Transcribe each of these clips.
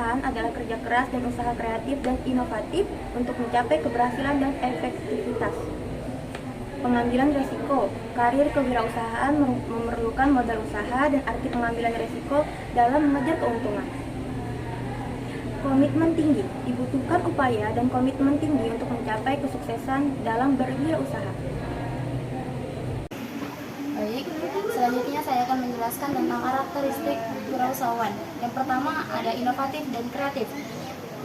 kewirausahaan adalah kerja keras dan usaha kreatif dan inovatif untuk mencapai keberhasilan dan efektivitas. Pengambilan risiko. Karir kewirausahaan memerlukan modal usaha dan arti pengambilan risiko dalam mengejar keuntungan. Komitmen tinggi. Dibutuhkan upaya dan komitmen tinggi untuk mencapai kesuksesan dalam berwirausaha. Baik, selanjutnya saya akan menjelaskan tentang karakteristik wirausahawan. Yang pertama ada inovatif dan kreatif.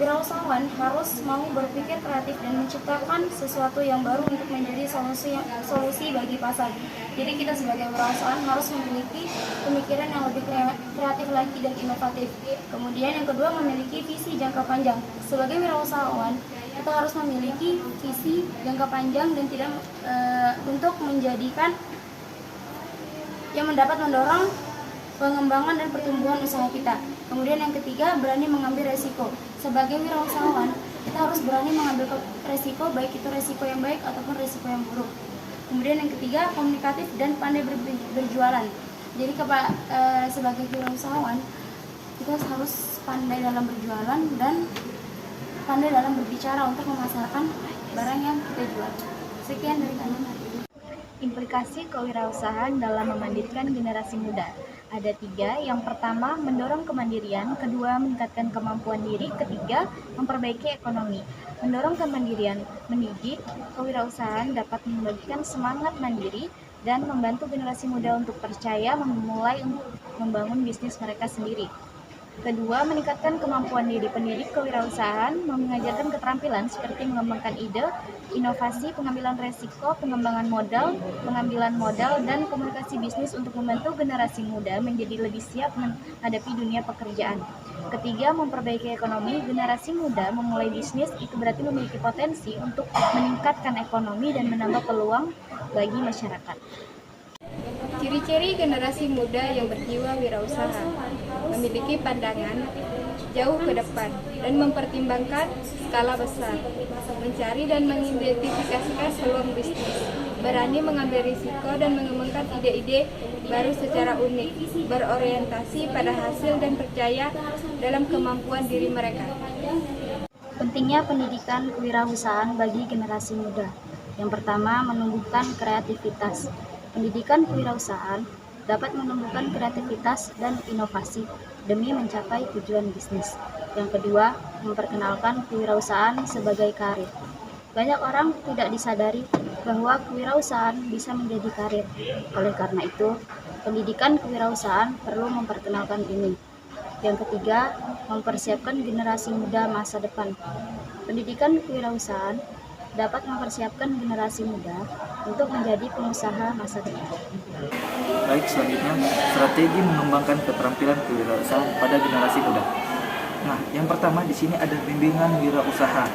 Wirausahawan harus mau berpikir kreatif dan menciptakan sesuatu yang baru untuk menjadi solusi bagi pasar. Jadi kita sebagai wirausahawan harus memiliki pemikiran yang lebih kreatif lagi dan inovatif. Kemudian yang kedua memiliki visi jangka panjang. Sebagai wirausahawan kita harus memiliki visi jangka panjang dan tidak untuk menjadikan yang mendorong pengembangan dan pertumbuhan usaha kita. Kemudian yang ketiga, berani mengambil resiko. Sebagai wirausahawan, kita harus berani mengambil resiko, baik itu resiko yang baik ataupun resiko yang buruk. Kemudian yang ketiga, komunikatif dan pandai berjualan. Jadi sebagai wirausahawan, kita harus pandai dalam berjualan dan pandai dalam berbicara untuk memasarkan barang yang kita jual. Sekian dari kami. Implikasi kewirausahaan dalam memandirkan generasi muda. Ada 3, yang pertama mendorong kemandirian, kedua meningkatkan kemampuan diri, ketiga memperbaiki ekonomi. Mendorong kemandirian, mendidik kewirausahaan dapat membagikan semangat mandiri dan membantu generasi muda untuk percaya memulai membangun bisnis mereka sendiri. Kedua, meningkatkan kemampuan diri. Pendidik kewirausahaan mengajarkan keterampilan seperti mengembangkan ide, inovasi, pengambilan resiko, pengembangan modal, pengambilan modal, dan komunikasi bisnis untuk membantu generasi muda menjadi lebih siap menghadapi dunia pekerjaan. Ketiga, memperbaiki ekonomi. Generasi muda memulai bisnis itu berarti memiliki potensi untuk meningkatkan ekonomi dan menambah peluang bagi masyarakat. Ciri-ciri generasi muda yang berjiwa wirausaha, memiliki pandangan jauh ke depan dan mempertimbangkan skala besar, mencari dan mengidentifikasikan peluang bisnis, berani mengambil risiko dan mengembangkan ide-ide baru secara unik, berorientasi pada hasil dan percaya dalam kemampuan diri mereka. Pentingnya pendidikan kewirausahaan bagi generasi muda. Yang pertama, menumbuhkan kreativitas. Pendidikan kewirausahaan dapat menumbuhkan kreativitas dan inovasi demi mencapai tujuan bisnis. Yang kedua, memperkenalkan kewirausahaan sebagai karir. Banyak orang tidak disadari bahwa kewirausahaan bisa menjadi karir. Oleh karena itu, pendidikan kewirausahaan perlu memperkenalkan ini. Yang ketiga, mempersiapkan generasi muda masa depan. Pendidikan kewirausahaan dapat mempersiapkan generasi muda untuk menjadi pengusaha masa depan. Baik, selanjutnya strategi mengembangkan keterampilan kewirausahaan pada generasi muda. Nah, yang pertama di sini ada bimbingan wirausaha,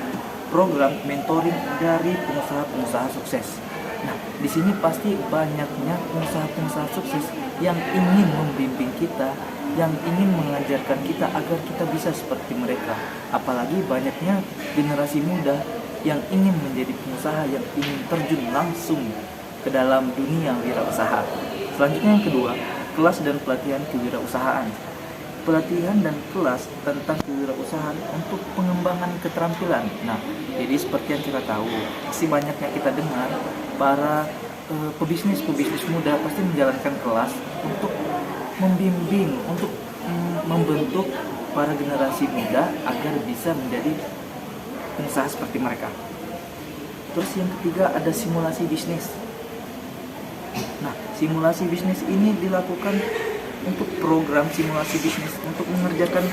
program mentoring dari pengusaha-pengusaha sukses. Nah, di sini pasti banyaknya pengusaha-pengusaha sukses yang ingin membimbing kita, yang ingin mengajarkan kita agar kita bisa seperti mereka. Apalagi banyaknya generasi muda yang ingin menjadi pengusaha, yang ingin terjun langsung ke dalam dunia wirausaha. Selanjutnya yang kedua, kelas dan pelatihan kewirausahaan. Pelatihan dan kelas tentang kewirausahaan untuk pengembangan keterampilan. Nah, jadi seperti yang kita tahu, pasti banyaknya kita dengar para pebisnis muda pasti menjalankan kelas untuk membimbing, untuk membentuk para generasi muda agar bisa menjadi pengusaha seperti mereka. Terus yang ketiga ada simulasi bisnis. Nah, simulasi bisnis ini dilakukan untuk program simulasi bisnis untuk mengerjakan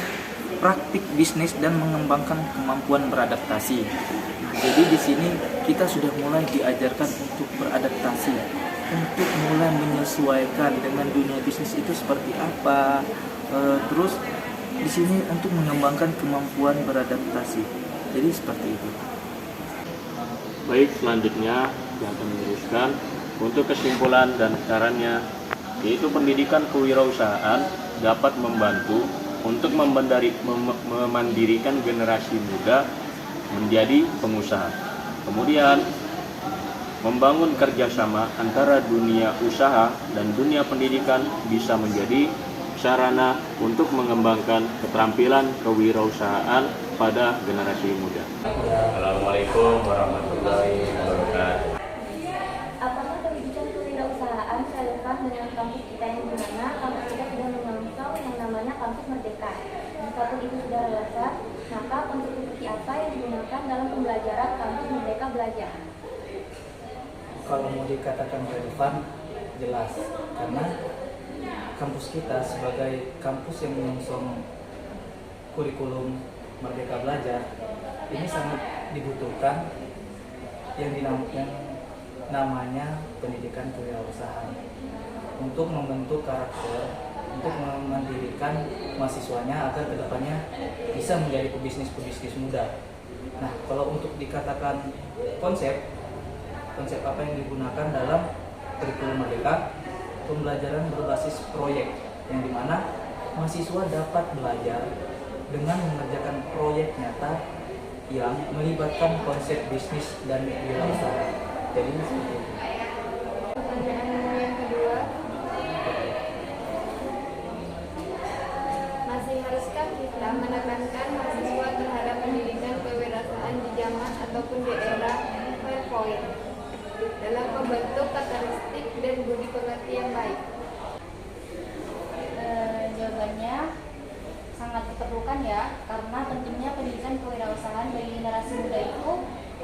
praktik bisnis dan mengembangkan kemampuan beradaptasi. Jadi di sini kita sudah mulai diajarkan untuk beradaptasi, untuk mulai menyesuaikan dengan dunia bisnis itu seperti apa. Terus di sini untuk mengembangkan kemampuan beradaptasi. Jadi seperti itu. Baik, selanjutnya yang akan meneruskan untuk kesimpulan dan sarannya, yaitu pendidikan kewirausahaan dapat membantu untuk memandirikan generasi muda menjadi pengusaha. Kemudian membangun kerjasama antara dunia usaha dan dunia pendidikan bisa menjadi sarana untuk mengembangkan keterampilan kewirausahaan pada generasi muda. Assalamualaikum warahmatullahi wabarakatuh. Apakah pendidikan kewirausahaan relevan dengan kampus kita yang dimana kampus kita sudah menyongsong yang namanya kampus merdeka? Jikapun itu sudah relevan, maka konsep seperti apa yang digunakan dalam pembelajaran kampus merdeka belajar? Kalau mau dikatakan relevan, jelas, karena kampus kita sebagai kampus yang menyongsong kurikulum Merdeka Belajar ini sangat dibutuhkan yang namanya pendidikan kewirausahaan untuk membentuk karakter, untuk memandirikan mahasiswanya agar kedepannya bisa menjadi pebisnis muda. Nah, kalau untuk dikatakan konsep apa yang digunakan dalam kurikulum Merdeka, pembelajaran berbasis proyek yang dimana mahasiswa dapat belajar dengan mengerjakan proyek nyata yang melibatkan konsep bisnis dan wirausaha. Jadi seperti itu. Pertanyaan yang kedua, masih haruskah kita menekankan mahasiswa terhadap pendidikan kewirausahaan di zaman ataupun di era 5.0 dalam membentuk karakteristik dan budi pekerti yang baik? Jawabannya sangat diperlukan ya, karena pentingnya pendidikan kewirausahaan bagi generasi muda itu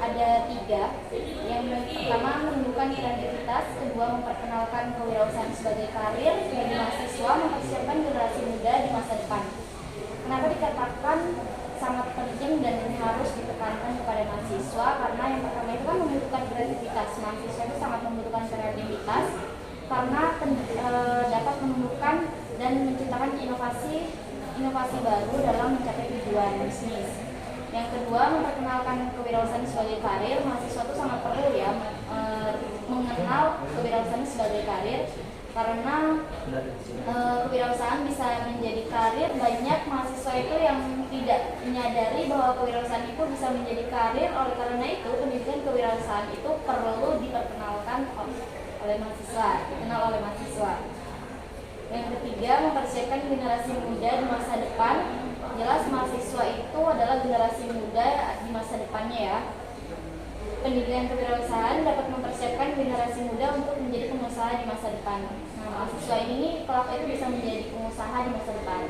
ada 3. Yang pertama, menumbuhkan kreativitas, kedua, memperkenalkan kewirausahaan sebagai karir bagi mahasiswa, mempersiapkan generasi muda di masa depan. Kenapa dikatakan sangat penting dan harus ditekankan kepada mahasiswa? Karena yang pertama itu kan membutuhkan kreativitas. Mahasiswa itu sangat membutuhkan kreativitas karena dapat menumbuhkan dan menciptakan inovasi baru dalam mencapai tujuan bisnis. Yang kedua, memperkenalkan kewirausahaan sebagai karir. Mahasiswa itu sangat perlu ya mengenal kewirausahaan sebagai karir, karena kewirausahaan bisa menjadi karir. Banyak mahasiswa itu yang tidak menyadari bahwa kewirausahaan itu bisa menjadi karir. Oleh karena itu, pendidikan kewirausahaan itu perlu diperkenalkan oleh mahasiswa, dikenal oleh mahasiswa. Yang ketiga, mempersiapkan generasi muda di masa depan. Jelas mahasiswa itu adalah generasi muda di masa depannya ya. Pendidikan kewirausahaan dapat mempersiapkan generasi muda untuk menjadi pengusaha di masa depan. Nah, mahasiswa ini kelak itu bisa menjadi pengusaha di masa depan.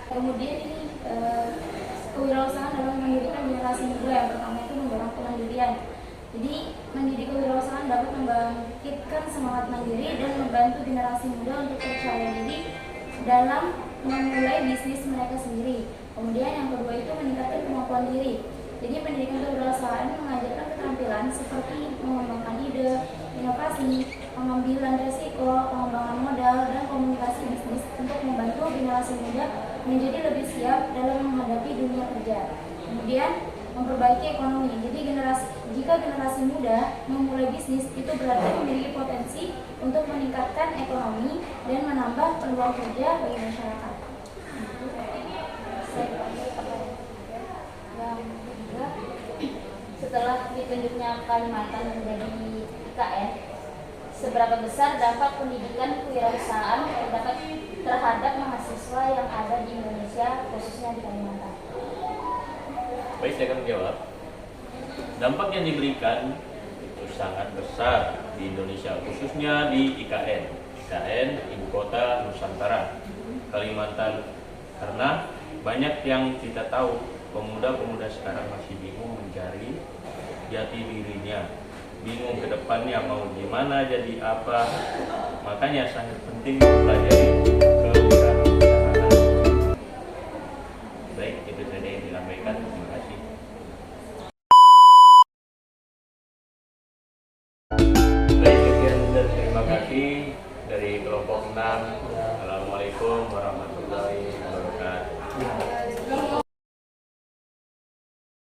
Kemudian kewirausahaan adalah mendirikan generasi muda. Yang pertama itu mendorong kemandirian. Jadi mendidik kewirausahaan dapat membangkitkan semangat mandiri dan membantu generasi muda untuk percaya diri dalam memulai bisnis mereka sendiri. Kemudian yang kedua itu meningkatkan kemampuan diri. Jadi pendidikan kewirausahaan mengajarkan keterampilan seperti mengembangkan ide, inovasi, pengambilan risiko, pengembangan modal, dan komunikasi bisnis untuk membantu generasi muda menjadi lebih siap dalam menghadapi dunia kerja. Kemudian memperbaiki ekonomi. Jadi jika generasi muda memulai bisnis itu berarti memiliki potensi untuk meningkatkan ekonomi dan menambah peluang kerja bagi masyarakat. Yang ketiga, setelah ditunjuknya Kalimantan menjadi IKN, seberapa besar dampak pendidikan kewirausahaan terhadap mahasiswa yang ada di Indonesia, khususnya di Kalimantan? Baik, saya akan menjawab. Dampak yang diberikan itu sangat besar di Indonesia, khususnya di IKN, Ibu Kota Nusantara, Kalimantan. Karena banyak yang kita tahu, pemuda-pemuda sekarang masih bingung mencari jati dirinya, bingung ke depannya mau gimana, jadi apa. Makanya sangat penting mempelajari kewirausahaan. Baik, itu saja yang disampaikan. Terima kasih. Baik, sekian dan terima kasih dari kelompok 6. Assalamualaikum warahmatullahi wabarakatuh.